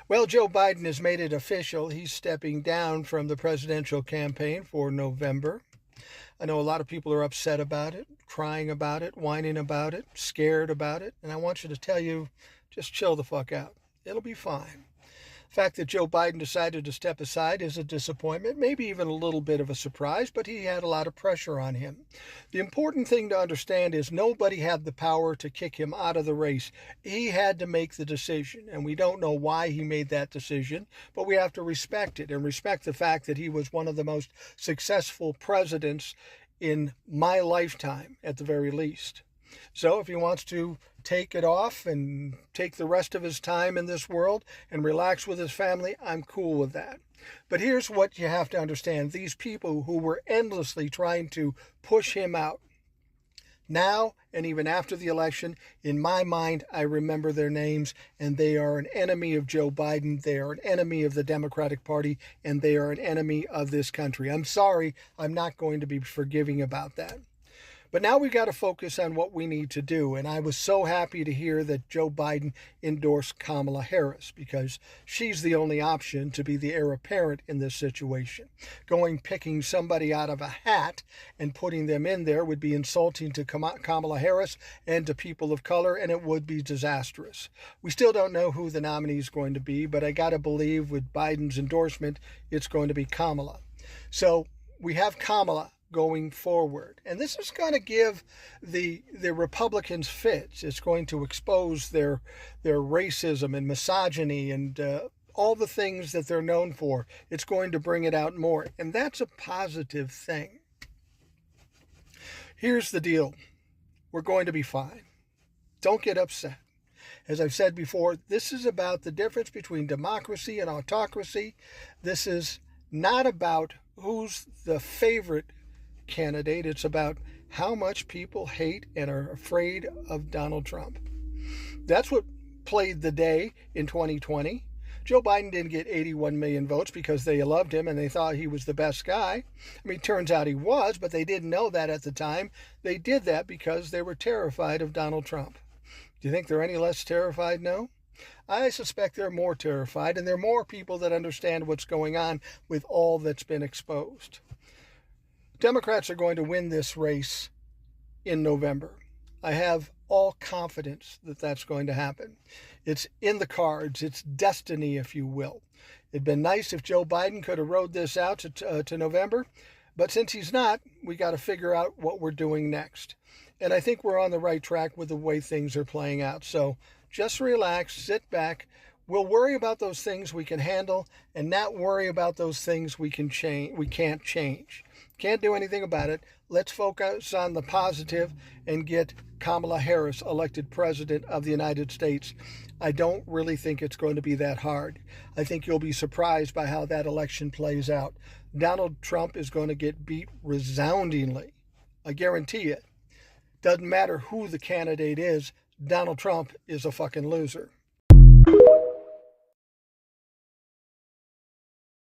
Well, Joe Biden has made it official. He's stepping down from the presidential campaign for November. I know a lot of people are upset about it, crying about it, whining about it, scared about it. And I want you to tell you, just chill the fuck out. It'll be fine. The fact that Joe Biden decided to step aside is a disappointment, maybe even a little bit of a surprise, but he had a lot of pressure on him. The important thing to understand is nobody had the power to kick him out of the race. He had to make the decision, and we don't know why he made that decision, but we have to respect it and respect the fact that he was one of the most successful presidents in my lifetime, at the very least. So if he wants to take it off and take the rest of his time in this world and relax with his family, I'm cool with that. But here's what you have to understand. These people who were endlessly trying to push him out, now and even after the election, in my mind, I remember their names, and they are an enemy of Joe Biden. They are an enemy of the Democratic Party, and they are an enemy of this country. I'm sorry, I'm not going to be forgiving about that. But now we've got to focus on what we need to do. And I was so happy to hear that Joe Biden endorsed Kamala Harris, because she's the only option to be the heir apparent in this situation. Picking somebody out of a hat and putting them in there would be insulting to Kamala Harris and to people of color, and it would be disastrous. We still don't know who the nominee is going to be, but I got to believe with Biden's endorsement, it's going to be Kamala. So we have Kamala going forward. And this is going to give the Republicans fits. It's going to expose their racism and misogyny and all the things that they're known for. It's going to bring it out more. And that's a positive thing. Here's the deal. We're going to be fine. Don't get upset. As I've said before, this is about the difference between democracy and autocracy. This is not about who's the favorite candidate. It's about how much people hate and are afraid of Donald Trump. That's what played the day in 2020. Joe Biden didn't get 81 million votes because they loved him and they thought he was the best guy. I mean, it turns out he was, but they didn't know that at the time. They did that because they were terrified of Donald Trump. Do you think they're any less terrified now? I suspect they're more terrified, and there are more people that understand what's going on with all that's been exposed. Democrats are going to win this race in November. I have all confidence that that's going to happen. It's in the cards. It's destiny, if you will. It'd been nice if Joe Biden could have rode this out to November, but since he's not, we got to figure out what we're doing next. And I think we're on the right track with the way things are playing out. So just relax, sit back. We'll worry about those things we can handle and not worry about those things we can't change. Can't do anything about it. Let's focus on the positive and get Kamala Harris elected president of the United States. I don't really think it's going to be that hard. I think you'll be surprised by how that election plays out. Donald Trump is going to get beat resoundingly. I guarantee it. Doesn't matter who the candidate is, Donald Trump is a fucking loser.